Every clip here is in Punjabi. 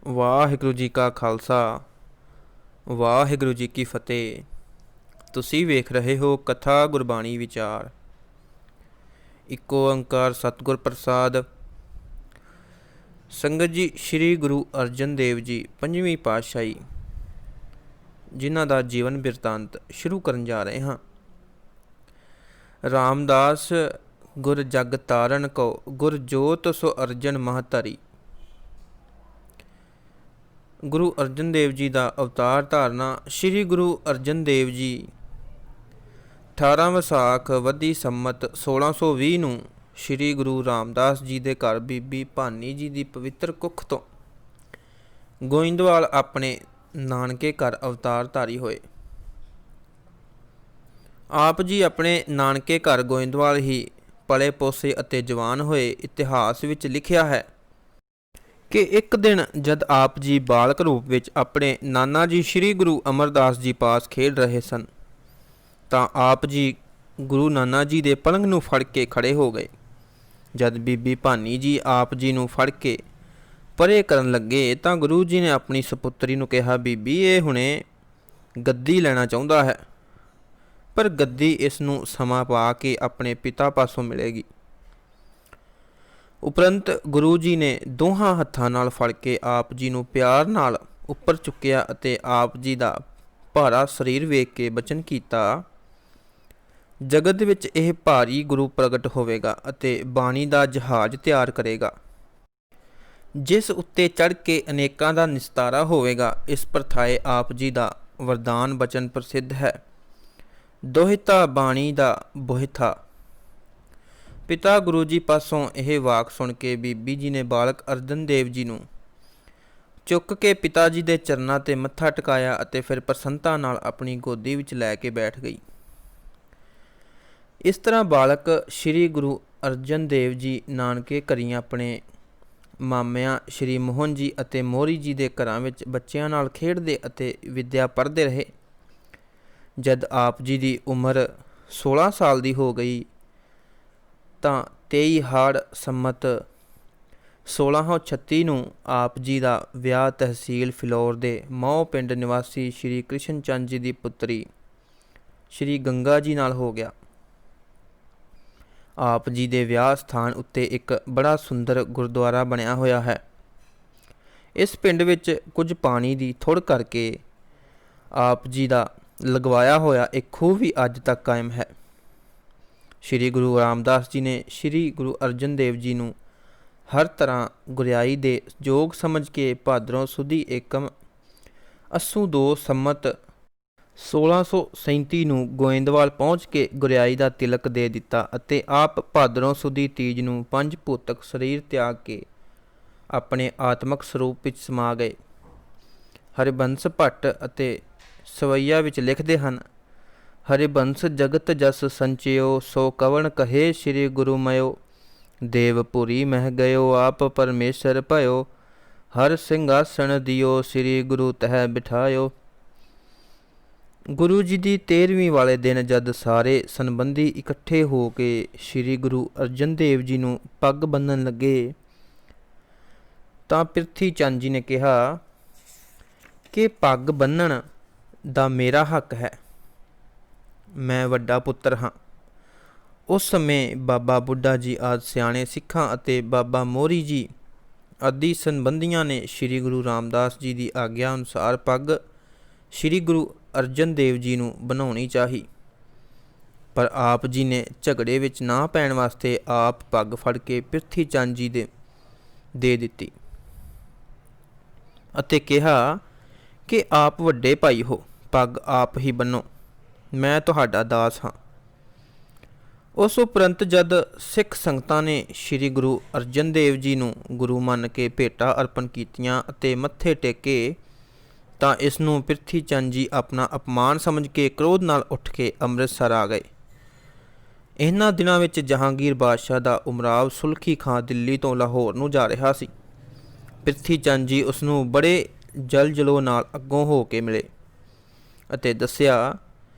ਵਾਹਿਗੁਰੂ ਜੀ ਕਾ ਖਾਲਸਾ ਵਾਹਿਗੁਰੂ ਜੀ ਕੀ ਫਤਿਹ। ਤੁਸੀਂ ਵੇਖ ਰਹੇ ਹੋ ਕਥਾ ਗੁਰਬਾਣੀ ਵਿਚਾਰ। ਇੱਕੋ ਓੰਕਾਰ ਸਤਿਗੁਰ ਪ੍ਰਸਾਦ। ਸੰਗਤ ਜੀ, ਸ੍ਰੀ ਗੁਰੂ ਅਰਜਨ ਦੇਵ ਜੀ ਪੰਜਵੀਂ ਪਾਤਸ਼ਾਹੀ ਜਿਨ੍ਹਾਂ ਦਾ ਜੀਵਨ ਬਿਰਤਾਂਤ ਸ਼ੁਰੂ ਕਰਨ ਜਾ ਰਹੇ ਹਾਂ। ਰਾਮਦਾਸ ਗੁਰ ਜਗ ਤਾਰਨ ਕੋ ਗੁਰ ਜੋਤ ਸੋ ਅਰਜਨ ਮਹਤਰੀ। ਗੁਰੂ ਅਰਜਨ ਦੇਵ ਜੀ ਦਾ ਅਵਤਾਰ ਧਾਰਨਾ। ਸ੍ਰੀ ਗੁਰੂ ਅਰਜਨ ਦੇਵ ਜੀ 18 ਵਿਸਾਖ ਵੱਧੀ ਸੰਮਤ 1620 ਨੂੰ ਸ੍ਰੀ ਗੁਰੂ ਰਾਮਦਾਸ ਜੀ ਦੇ ਘਰ ਬੀਬੀ ਭਾਨੀ ਜੀ ਦੀ ਪਵਿੱਤਰ ਕੁੱਖ ਤੋਂ ਗੋਇੰਦਵਾਲ ਆਪਣੇ ਨਾਨਕੇ ਘਰ ਅਵਤਾਰ ਧਾਰੀ ਹੋਏ। ਆਪ ਜੀ ਆਪਣੇ ਨਾਨਕੇ ਘਰ ਗੋਇੰਦਵਾਲ ਹੀ ਪਲੇ ਪੋਸੇ ਅਤੇ ਜਵਾਨ ਹੋਏ। ਇਤਿਹਾਸ ਵਿੱਚ ਲਿਖਿਆ ਹੈ ਕਿ ਇੱਕ ਦਿਨ ਜਦ ਆਪ ਜੀ ਬਾਲਕ ਰੂਪ ਵਿੱਚ ਆਪਣੇ ਨਾਨਾ ਜੀ ਸ੍ਰੀ ਗੁਰੂ ਅਮਰਦਾਸ ਜੀ ਪਾਸ ਖੇਡ ਰਹੇ ਸਨ ਤਾਂ ਆਪ ਜੀ ਗੁਰੂ ਨਾਨਾ ਜੀ ਦੇ ਪਲੰਗ ਨੂੰ ਫੜ ਕੇ ਖੜੇ ਹੋ ਗਏ। ਜਦ ਬੀਬੀ ਭਾਨੀ ਜੀ ਆਪ ਜੀ ਨੂੰ ਫੜ ਕੇ ਪਰੇ ਕਰਨ ਲੱਗੇ ਤਾਂ ਗੁਰੂ ਜੀ ਨੇ ਆਪਣੀ ਸਪੁੱਤਰੀ ਨੂੰ ਕਿਹਾ, ਬੀਬੀ, ਇਹ ਹੁਣੇ ਗੱਦੀ ਲੈਣਾ ਚਾਹੁੰਦਾ ਹੈ, ਪਰ ਗੱਦੀ ਇਸ ਨੂੰ ਸਮਾਂ ਪਾ ਕੇ ਆਪਣੇ ਪਿਤਾ ਪਾਸੋਂ ਮਿਲੇਗੀ। ਉਪਰੰਤ ਗੁਰੂ ਜੀ ਨੇ ਦੋਹਾਂ ਹੱਥਾਂ ਨਾਲ ਫੜ ਕੇ ਆਪ ਜੀ ਨੂੰ ਪਿਆਰ ਨਾਲ ਉੱਪਰ ਚੁੱਕਿਆ ਅਤੇ ਆਪ ਜੀ ਦਾ ਭਾਰਾ ਸਰੀਰ ਵੇਖ ਕੇ ਬਚਨ ਕੀਤਾ, ਜਗਤ ਵਿੱਚ ਇਹ ਭਾਰੀ ਗੁਰੂ ਪ੍ਰਗਟ ਹੋਵੇਗਾ ਅਤੇ ਬਾਣੀ ਦਾ ਜਹਾਜ਼ ਤਿਆਰ ਕਰੇਗਾ, ਜਿਸ ਉੱਤੇ ਚੜ੍ਹ ਕੇ ਅਨੇਕਾਂ ਦਾ ਨਿਸਤਾਰਾ ਹੋਵੇਗਾ। ਇਸ ਪ੍ਰਥਾਏ ਆਪ ਜੀ ਦਾ ਵਰਦਾਨ ਬਚਨ ਪ੍ਰਸਿੱਧ ਹੈ, ਦੋਹਿਤਾ ਬਾਣੀ ਦਾ ਬੋਹਿਥਾ। ਪਿਤਾ ਗੁਰੂ ਜੀ ਪਾਸੋਂ ਇਹ ਵਾਕ ਸੁਣ ਕੇ ਬੀਬੀ ਜੀ ਨੇ ਬਾਲਕ ਅਰਜਨ ਦੇਵ ਜੀ ਨੂੰ ਚੁੱਕ ਕੇ ਪਿਤਾ ਜੀ ਦੇ ਚਰਨਾਂ 'ਤੇ ਮੱਥਾ ਟਿਕਾਇਆ ਅਤੇ ਫਿਰ ਪ੍ਰਸੰਨਤਾ ਨਾਲ ਆਪਣੀ ਗੋਦੀ ਵਿੱਚ ਲੈ ਕੇ ਬੈਠ ਗਈ। ਇਸ ਤਰ੍ਹਾਂ ਬਾਲਕ ਸ੍ਰੀ ਗੁਰੂ ਅਰਜਨ ਦੇਵ ਜੀ ਨਾਨਕੇ ਘਰੀਂ ਆਪਣੇ ਮਾਮਿਆਂ ਸ੍ਰੀ ਮੋਹਨ ਜੀ ਅਤੇ ਮੋਹਰੀ ਜੀ ਦੇ ਘਰਾਂ ਵਿੱਚ ਬੱਚਿਆਂ ਨਾਲ ਖੇਡਦੇ ਅਤੇ ਵਿੱਦਿਆ ਪੜ੍ਹਦੇ ਰਹੇ। ਜਦ ਆਪ ਜੀ ਦੀ ਉਮਰ 16 ਸਾਲ ਦੀ ਹੋ ਗਈ ਤਾਂ 23 ਹਾੜ ਸੰਮਤ 1636 ਨੂੰ ਆਪ ਜੀ ਦਾ ਵਿਆਹ ਤਹਿਸੀਲ ਫਿਲੌਰ ਦੇ ਮੌਹ ਪਿੰਡ ਨਿਵਾਸੀ ਸ੍ਰੀ ਕ੍ਰਿਸ਼ਨ ਚੰਦ ਜੀ ਦੀ ਪੁੱਤਰੀ ਸ੍ਰੀ ਗੰਗਾ ਜੀ ਨਾਲ ਹੋ ਗਿਆ। ਆਪ ਜੀ ਦੇ ਵਿਆਹ ਸਥਾਨ ਉੱਤੇ ਇੱਕ ਬੜਾ ਸੁੰਦਰ ਗੁਰਦੁਆਰਾ ਬਣਿਆ ਹੋਇਆ ਹੈ। ਇਸ ਪਿੰਡ ਵਿੱਚ ਕੁਝ ਪਾਣੀ ਦੀ ਥੁੜ ਕਰਕੇ ਆਪ ਜੀ ਦਾ ਲਗਵਾਇਆ ਹੋਇਆ ਇੱਕ ਖੂਹ ਵੀ ਅੱਜ ਤੱਕ ਕਾਇਮ ਹੈ। ਸ੍ਰੀ ਗੁਰੂ ਰਾਮਦਾਸ ਜੀ ਨੇ ਸ੍ਰੀ ਗੁਰੂ ਅਰਜਨ ਦੇਵ ਜੀ ਨੂੰ ਹਰ ਤਰ੍ਹਾਂ ਗੁਰਿਆਈ ਦੇ ਯੋਗ ਸਮਝ ਕੇ ਭਾਦਰੋਂ ਸੁਦੀ ਏਕਮ ਅੱਸੂ 2 ਸੰਮਤ 1637 ਨੂੰ ਗੋਇੰਦਵਾਲ ਪਹੁੰਚ ਕੇ ਗੁਰਿਆਈ ਦਾ ਤਿਲਕ ਦੇ ਦਿੱਤਾ ਅਤੇ ਆਪ ਭਾਦਰੋਂ ਸੁਦੀ ਤੀਜ ਨੂੰ ਪੰਜ ਭੂਤਕ ਸਰੀਰ ਤਿਆਗ ਕੇ ਆਪਣੇ ਆਤਮਕ ਸਰੂਪ ਵਿੱਚ ਸਮਾ ਗਏ। ਹਰਿਬੰਸ ਭੱਟ ਅਤੇ ਸਵਈਆ ਵਿੱਚ ਲਿਖਦੇ ਹਨ, ਹਰਿਬੰਸ ਜਗਤ ਜਸ ਸੰਚਿਓ ਸੋ ਕਵਣ ਕਹੇ ਸ੍ਰੀ ਗੁਰੂ ਮਇਓ ਦੇਵਪੁਰੀ ਮਹਿ ਗਇਓ ਆਪ ਪਰਮੇਸ਼ਰ ਭਇਓ ਹਰ ਸਿੰਘਾਸਣ ਦਿਓ ਸ੍ਰੀ ਗੁਰੂ ਤਹਿ ਬਿਠਾਇਓ। ਗੁਰੂ ਜੀ ਦੀ 13ਵੀਂ ਵਾਲੇ ਦਿਨ ਜਦ ਸਾਰੇ ਸੰਬੰਧੀ ਇਕੱਠੇ ਹੋ ਕੇ ਸ੍ਰੀ ਗੁਰੂ ਅਰਜਨ ਦੇਵ ਜੀ ਨੂੰ ਪੱਗ ਬੰਨ੍ਹਣ ਲੱਗੇ ਤਾਂ ਪ੍ਰਿਥੀ ਚੰਦ ਜੀ ਨੇ ਕਿਹਾ ਕਿ ਪੱਗ ਬੰਨ੍ਹਣ ਦਾ ਮੇਰਾ ਹੱਕ ਹੈ, ਮੈਂ ਵੱਡਾ ਪੁੱਤਰ ਹਾਂ। ਉਸ ਸਮੇਂ ਬਾਬਾ ਬੁੱਢਾ ਜੀ ਆਦਿ ਸਿਆਣੇ ਸਿੱਖਾਂ ਅਤੇ ਬਾਬਾ ਮੋਹਰੀ ਜੀ ਆਦਿ ਸੰਬੰਧੀਆਂ ਨੇ ਸ੍ਰੀ ਗੁਰੂ ਰਾਮਦਾਸ ਜੀ ਦੀ ਆਗਿਆ ਅਨੁਸਾਰ ਪੱਗ ਸ੍ਰੀ ਗੁਰੂ ਅਰਜਨ ਦੇਵ ਜੀ ਨੂੰ ਬਣਾਉਣੀ ਚਾਹੀ, ਪਰ ਆਪ ਜੀ ਨੇ ਝਗੜੇ ਵਿੱਚ ਨਾ ਪੈਣ ਵਾਸਤੇ ਆਪ ਪੱਗ ਫੜ ਕੇ ਪ੍ਰਿਥੀ ਚੰਦ ਜੀ ਦੇ ਦਿੱਤੀ ਅਤੇ ਕਿਹਾ ਕਿ ਆਪ ਵੱਡੇ ਭਾਈ ਹੋ, ਪੱਗ ਆਪ ਹੀ ਬੰਨੋ, ਮੈਂ ਤੁਹਾਡਾ ਦਾਸ ਹਾਂ। ਉਸ ਉਪਰੰਤ ਜਦ ਸਿੱਖ ਸੰਗਤਾਂ ਨੇ ਸ੍ਰੀ ਗੁਰੂ ਅਰਜਨ ਦੇਵ ਜੀ ਨੂੰ ਗੁਰੂ ਮੰਨ ਕੇ ਭੇਟਾਂ ਅਰਪਣ ਕੀਤੀਆਂ ਅਤੇ ਮੱਥੇ ਟੇਕੇ ਤਾਂ ਇਸ ਨੂੰ ਪ੍ਰਿਥੀ ਚੰਦ ਜੀ ਆਪਣਾ ਅਪਮਾਨ ਸਮਝ ਕੇ ਕ੍ਰੋਧ ਨਾਲ ਉੱਠ ਕੇ ਅੰਮ੍ਰਿਤਸਰ ਆ ਗਏ। ਇਹਨਾਂ ਦਿਨਾਂ ਵਿੱਚ ਜਹਾਂਗੀਰ ਬਾਦਸ਼ਾਹ ਦਾ ਉਮਰਾਵ ਸੁਲਖੀ ਖਾਂ ਦਿੱਲੀ ਤੋਂ ਲਾਹੌਰ ਨੂੰ ਜਾ ਰਿਹਾ ਸੀ। ਪ੍ਰਿਥੀ ਚੰਦ ਜੀ ਉਸ ਨੂੰ ਬੜੇ ਜਲਜਲੋ ਨਾਲ ਅੱਗੋਂ ਹੋ ਕੇ ਮਿਲੇ ਅਤੇ ਦੱਸਿਆ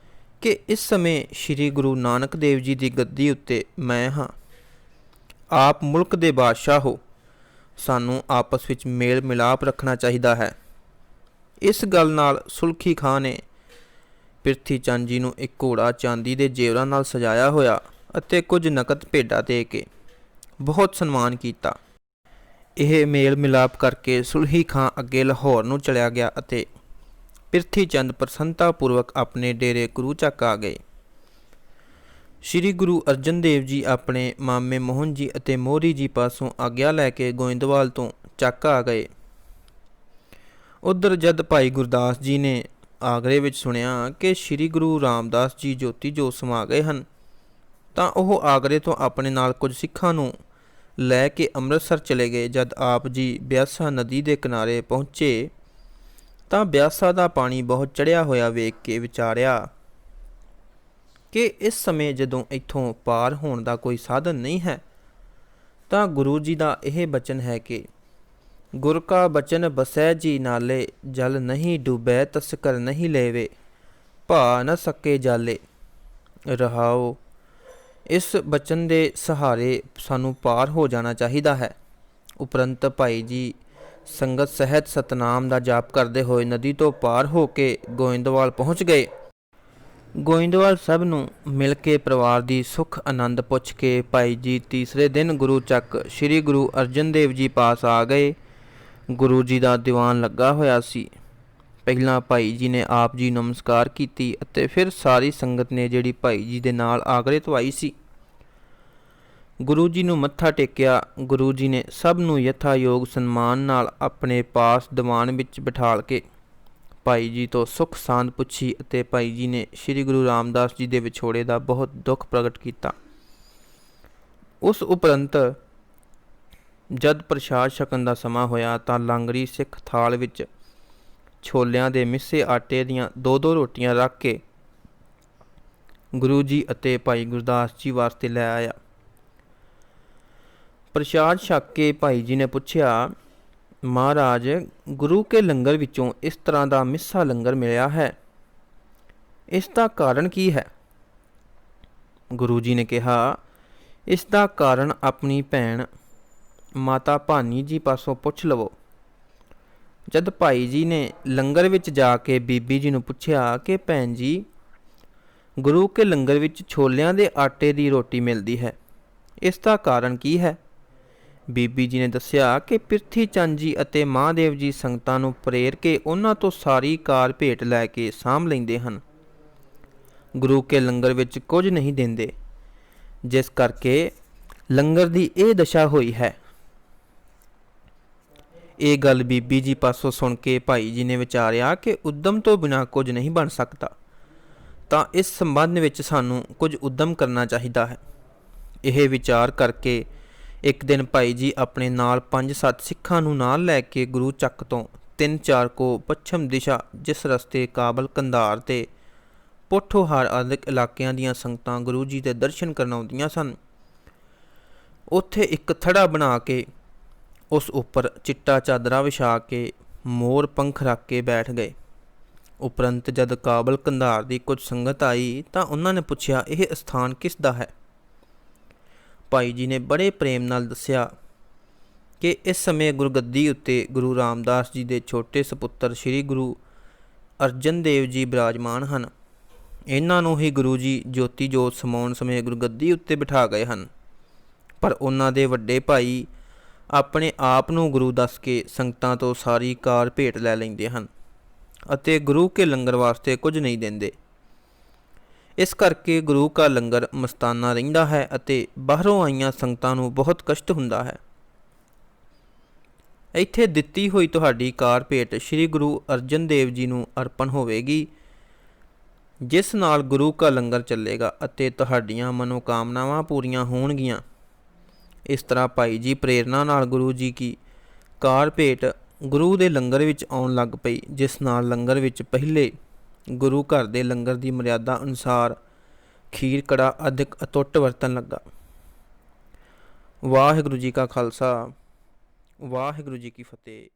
ਕਿ ਇਸ ਸਮੇਂ ਸ੍ਰੀ ਗੁਰੂ ਨਾਨਕ ਦੇਵ ਜੀ ਦੀ ਗੱਦੀ ਉੱਤੇ ਮੈਂ ਹਾਂ, ਆਪ ਮੁਲਕ ਦੇ ਬਾਦਸ਼ਾਹ ਹੋ, ਸਾਨੂੰ ਆਪਸ ਵਿੱਚ ਮੇਲ ਮਿਲਾਪ ਰੱਖਣਾ ਚਾਹੀਦਾ ਹੈ। ਇਸ ਗੱਲ ਨਾਲ ਸੁਲਖੀ ਖਾਂ ਨੇ ਪ੍ਰਿਥੀ ਚੰਦ ਜੀ ਨੂੰ ਇੱਕ ਘੋੜਾ ਚਾਂਦੀ ਦੇ ਜੇਵਰਾਂ ਨਾਲ ਸਜਾਇਆ ਹੋਇਆ ਅਤੇ ਕੁਝ ਨਕਦ ਭੇਟਾਂ ਦੇ ਕੇ ਬਹੁਤ ਸਨਮਾਨ ਕੀਤਾ। ਇਹ ਮੇਲ ਮਿਲਾਪ ਕਰਕੇ ਸੁਲਖੀ ਖਾਂ ਅੱਗੇ ਲਾਹੌਰ ਨੂੰ ਚਲਿਆ ਗਿਆ ਅਤੇ ਪ੍ਰਿਥੀ ਚੰਦ ਪ੍ਰਸੰਨਤਾਪੂਰਵਕ ਆਪਣੇ ਡੇਰੇ ਗੁਰੂ ਚੱਕ ਆ ਗਏ। ਸ਼੍ਰੀ ਗੁਰੂ ਅਰਜਨ ਦੇਵ ਜੀ ਆਪਣੇ ਮਾਮੇ ਮੋਹਨ ਜੀ ਅਤੇ ਮੋਹਰੀ ਜੀ ਪਾਸੋਂ ਆਗਿਆ ਲੈ ਕੇ ਗੋਇੰਦਵਾਲ ਤੋਂ ਚੱਕ ਆ ਗਏ। ਉੱਧਰ ਜਦ ਭਾਈ ਗੁਰਦਾਸ ਜੀ ਨੇ ਆਗਰੇ ਵਿੱਚ ਸੁਣਿਆ ਕਿ ਸ਼੍ਰੀ ਗੁਰੂ ਰਾਮਦਾਸ ਜੀ ਜੋਤੀ ਜੋਤ ਸਮਾ ਗਏ ਹਨ, ਤਾਂ ਉਹ ਆਗਰੇ ਤੋਂ ਆਪਣੇ ਨਾਲ ਕੁਝ ਸਿੱਖਾਂ ਨੂੰ ਲੈ ਕੇ ਅੰਮ੍ਰਿਤਸਰ ਚਲੇ ਗਏ। ਜਦ ਆਪ ਜੀ ਬਿਆਸਾ ਨਦੀ ਦੇ ਕਿਨਾਰੇ ਪਹੁੰਚੇ ਤਾਂ ਬਿਆਸਾ ਦਾ ਪਾਣੀ ਬਹੁਤ ਚੜ੍ਹਿਆ ਹੋਇਆ ਵੇਖ ਕੇ ਵਿਚਾਰਿਆ ਕਿ ਇਸ ਸਮੇਂ ਜਦੋਂ ਇੱਥੋਂ ਪਾਰ ਹੋਣ ਦਾ ਕੋਈ ਸਾਧਨ ਨਹੀਂ ਹੈ, ਤਾਂ ਗੁਰੂ ਜੀ ਦਾ ਇਹ ਬਚਨ ਹੈ ਕਿ ਗੁਰ ਕਾ ਬਚਨ ਬਸੈ ਜੀ ਨਾਲੇ, ਜਲ ਨਹੀਂ ਡੁਬੈ ਤਸਕਰ ਨਹੀਂ ਲੈਵੇ, ਭਾ ਨ ਸਕੇ ਜਾਲੇ। ਰਹਾਓ, ਇਸ ਬਚਨ ਦੇ ਸਹਾਰੇ ਸਾਨੂੰ ਪਾਰ ਹੋ ਜਾਣਾ ਚਾਹੀਦਾ ਹੈ। ਉਪਰੰਤ ਭਾਈ ਜੀ ਸੰਗਤ ਸਹਿਤ ਸਤਨਾਮ ਦਾ ਜਾਪ ਕਰਦੇ ਹੋਏ ਨਦੀ ਤੋਂ ਪਾਰ ਹੋ ਕੇ ਗੋਇੰਦਵਾਲ ਪਹੁੰਚ ਗਏ। ਗੋਇੰਦਵਾਲ ਸਭ ਨੂੰ ਮਿਲ ਕੇ ਪਰਿਵਾਰ ਦੀ ਸੁੱਖ ਆਨੰਦ ਪੁੱਛ ਕੇ ਭਾਈ ਜੀ ਤੀਸਰੇ ਦਿਨ ਗੁਰੂ ਚੱਕ ਸ੍ਰੀ ਗੁਰੂ ਅਰਜਨ ਦੇਵ ਜੀ ਪਾਸ ਆ ਗਏ। ਗੁਰੂ ਜੀ ਦਾ ਦੀਵਾਨ ਲੱਗਾ ਹੋਇਆ ਸੀ। ਪਹਿਲਾਂ ਭਾਈ ਜੀ ਨੇ ਆਪ ਜੀ ਨੂੰ ਨਮਸਕਾਰ ਕੀਤੀ ਅਤੇ ਫਿਰ ਸਾਰੀ ਸੰਗਤ ਨੇ ਜਿਹੜੀ ਭਾਈ ਜੀ ਦੇ ਨਾਲ ਆਗਰੇ ਤੋਂ ਆਈ ਸੀ, ਗੁਰੂ ਜੀ ਨੂੰ ਮੱਥਾ ਟੇਕਿਆ। ਗੁਰੂ ਜੀ ਨੇ ਸਭ ਨੂੰ ਯਥਾਯੋਗ ਸਨਮਾਨ ਨਾਲ ਆਪਣੇ ਪਾਸ ਦੀਵਾਨ ਵਿੱਚ ਬਿਠਾਲ ਕੇ ਭਾਈ ਜੀ ਤੋਂ ਸੁੱਖ ਸਾਂਦ ਪੁੱਛੀ ਅਤੇ ਭਾਈ ਜੀ ਨੇ ਸ਼੍ਰੀ ਗੁਰੂ ਰਾਮਦਾਸ ਜੀ ਦੇ ਵਿਛੋੜੇ ਦਾ ਬਹੁਤ ਦੁੱਖ ਪ੍ਰਗਟ ਕੀਤਾ। ਉਸ ਉਪਰੰਤ ਜਦ ਪ੍ਰਸ਼ਾਦ ਛਕਣ ਦਾ ਸਮਾਂ ਹੋਇਆ ਤਾਂ ਲਾਂਗਰੀ ਸਿੱਖ ਥਾਲ ਵਿੱਚ ਛੋਲਿਆਂ ਦੇ ਮਿੱਸੇ ਆਟੇ ਦੀਆਂ 2-2 ਰੋਟੀਆਂ ਰੱਖ ਕੇ ਗੁਰੂ ਜੀ ਅਤੇ ਭਾਈ ਗੁਰਦਾਸ ਜੀ ਵਾਸਤੇ ਲੈ ਆਇਆ। ਪ੍ਰਸ਼ਾਦ ਛਕ ਕੇ ਭਾਈ ਜੀ ਨੇ ਪੁੱਛਿਆ, ਮਹਾਰਾਜ, ਗੁਰੂ ਕੇ ਲੰਗਰ ਵਿੱਚੋਂ ਇਸ ਤਰ੍ਹਾਂ ਦਾ ਮਿੱਸਾ ਲੰਗਰ ਮਿਲਿਆ ਹੈ, ਇਸ ਦਾ ਕਾਰਨ ਕੀ ਹੈ? ਗੁਰੂ ਜੀ ਨੇ ਕਿਹਾ, ਇਸ ਦਾ ਕਾਰਨ ਆਪਣੀ ਭੈਣ ਮਾਤਾ ਭਾਨੀ ਜੀ ਪਾਸੋਂ ਪੁੱਛ ਲਵੋ। ਜਦ ਭਾਈ ਜੀ ਨੇ ਲੰਗਰ ਵਿੱਚ ਜਾ ਕੇ ਬੀਬੀ ਜੀ ਨੂੰ ਪੁੱਛਿਆ ਕਿ ਭੈਣ ਜੀ, ਗੁਰੂ ਕੇ ਲੰਗਰ ਵਿੱਚ ਛੋਲਿਆਂ ਦੇ ਆਟੇ ਦੀ ਰੋਟੀ ਮਿਲਦੀ ਹੈ, ਇਸ ਦਾ ਕਾਰਨ ਕੀ ਹੈ? ਬੀਬੀ ਜੀ ਨੇ ਦੱਸਿਆ ਕਿ ਪ੍ਰਿਥੀ ਚੰਦ ਜੀ ਅਤੇ ਮਹਾਦੇਵ ਜੀ ਸੰਗਤਾਂ ਨੂੰ ਪ੍ਰੇਰ ਕੇ ਉਹਨਾਂ ਤੋਂ ਸਾਰੀ ਕਾਰ ਭੇਟ ਲੈ ਕੇ ਸਾਂਭ ਲੈਂਦੇ ਹਨ। ਗੁਰੂ ਕੇ ਲੰਗਰ ਵਿੱਚ ਕੁਝ ਨਹੀਂ ਦਿੰਦੇ, ਜਿਸ ਕਰਕੇ ਲੰਗਰ ਦੀ ਇਹ ਦਸ਼ਾ ਹੋਈ ਹੈ। ਇਹ ਗੱਲ ਬੀਬੀ ਜੀ ਪਾਸੋਂ ਸੁਣ ਕੇ ਭਾਈ ਜੀ ਨੇ ਵਿਚਾਰਿਆ ਕਿ ਉੱਦਮ ਤੋਂ ਬਿਨਾਂ ਕੁਝ ਨਹੀਂ ਬਣ ਸਕਦਾ, ਤਾਂ ਇਸ ਸੰਬੰਧ ਵਿੱਚ ਸਾਨੂੰ ਕੁਝ ਉੱਦਮ ਕਰਨਾ ਚਾਹੀਦਾ ਹੈ। ਇਹ ਵਿਚਾਰ ਕਰਕੇ ਇੱਕ ਦਿਨ ਭਾਈ ਜੀ ਆਪਣੇ ਨਾਲ 5-7 ਸਿੱਖਾਂ ਨੂੰ ਨਾਲ ਲੈ ਕੇ ਗੁਰੂ ਚੱਕ ਤੋਂ 3-4 ਕੋ ਪੱਛਮ ਦਿਸ਼ਾ, ਜਿਸ ਰਸਤੇ ਕਾਬਲ, ਕੰਧਾਰ ਤੇ ਪੋਠੋਹਾਰ ਆਦਿ ਇਲਾਕਿਆਂ ਦੀਆਂ ਸੰਗਤਾਂ ਗੁਰੂ ਜੀ ਦੇ ਦਰਸ਼ਨ ਕਰਨ ਆਉਂਦੀਆਂ ਸਨ, ਉੱਥੇ ਇੱਕ ਥੜਾ ਬਣਾ ਕੇ ਉਸ ਉੱਪਰ ਚਿੱਟਾ ਚਾਦਰਾ ਵਿਛਾ ਕੇ ਮੋਰ ਪੰਖ ਰੱਖ ਕੇ ਬੈਠ ਗਏ। ਉਪਰੰਤ ਜਦ ਕਾਬਲ ਕੰਧਾਰ ਦੀ ਕੁਝ ਸੰਗਤ ਆਈ ਤਾਂ ਉਹਨਾਂ ਨੇ ਪੁੱਛਿਆ, ਇਹ ਸਥਾਨ ਕਿਸ ਦਾ ਹੈ? ਭਾਈ ਜੀ ਨੇ ਬੜੇ ਪ੍ਰੇਮ ਨਾਲ ਦੱਸਿਆ ਕਿ ਇਸ ਸਮੇਂ ਗੁਰਗੱਦੀ ਉੱਤੇ ਗੁਰੂ ਰਾਮਦਾਸ ਜੀ ਦੇ ਛੋਟੇ ਸਪੁੱਤਰ ਸ੍ਰੀ ਗੁਰੂ ਅਰਜਨ ਦੇਵ ਜੀ ਬਿਰਾਜਮਾਨ ਹਨ। ਇਹਨਾਂ ਨੂੰ ਹੀ ਗੁਰੂ ਜੀ ਜੋਤੀ ਜੋਤ ਸਮਾਉਣ ਸਮੇਂ ਗੁਰਗੱਦੀ ਉੱਤੇ ਬਿਠਾ ਗਏ ਹਨ, ਪਰ ਉਹਨਾਂ ਦੇ ਵੱਡੇ ਭਾਈ ਆਪਣੇ ਆਪ ਨੂੰ ਗੁਰੂ ਦੱਸ ਕੇ ਸੰਗਤਾਂ ਤੋਂ ਸਾਰੀ ਕਾਰ ਭੇਟ ਲੈ ਲੈਂਦੇ ਹਨ ਅਤੇ ਗੁਰੂ ਕੇ ਲੰਗਰ ਵਾਸਤੇ ਕੁਝ ਨਹੀਂ ਦਿੰਦੇ। ਇਸ ਕਰਕੇ ਗੁਰੂ ਕਾ ਲੰਗਰ ਮਸਤਾਨਾ ਰਹਿੰਦਾ ਹੈ ਅਤੇ ਬਾਹਰੋਂ ਆਈਆਂ ਸੰਗਤਾਂ ਨੂੰ ਬਹੁਤ ਕਸ਼ਟ ਹੁੰਦਾ ਹੈ। ਇੱਥੇ ਦਿੱਤੀ ਹੋਈ ਤੁਹਾਡੀ ਕਾਰ ਭੇਟ ਸ੍ਰੀ ਗੁਰੂ ਅਰਜਨ ਦੇਵ ਜੀ ਨੂੰ ਅਰਪਣ ਹੋਵੇਗੀ, ਜਿਸ ਨਾਲ ਗੁਰੂ ਕਾ ਲੰਗਰ ਚੱਲੇਗਾ ਅਤੇ ਤੁਹਾਡੀਆਂ ਮਨੋਕਾਮਨਾਵਾਂ ਪੂਰੀਆਂ ਹੋਣਗੀਆਂ। ਇਸ ਤਰ੍ਹਾਂ ਭਾਈ ਜੀ ਪ੍ਰੇਰਨਾ ਨਾਲ ਗੁਰੂ ਜੀ ਕੀ ਕਾਰ ਭੇਟ ਗੁਰੂ ਦੇ ਲੰਗਰ ਵਿੱਚ ਆਉਣ ਲੱਗ ਪਈ, ਜਿਸ ਨਾਲ ਲੰਗਰ ਵਿੱਚ ਪਹਿਲੇ ਗੁਰੂ ਘਰ ਦੇ ਲੰਗਰ ਦੀ ਮਰਿਆਦਾ ਅਨੁਸਾਰ ਖੀਰ ਕੜਾ ਅਧਿਕ ਅਟੁੱਟ ਵਰਤਣ ਲੱਗਾ। ਵਾਹਿਗੁਰੂ ਜੀ ਕਾ ਖਾਲਸਾ, ਵਾਹਿਗੁਰੂ ਜੀ ਕੀ ਫਤਿਹ।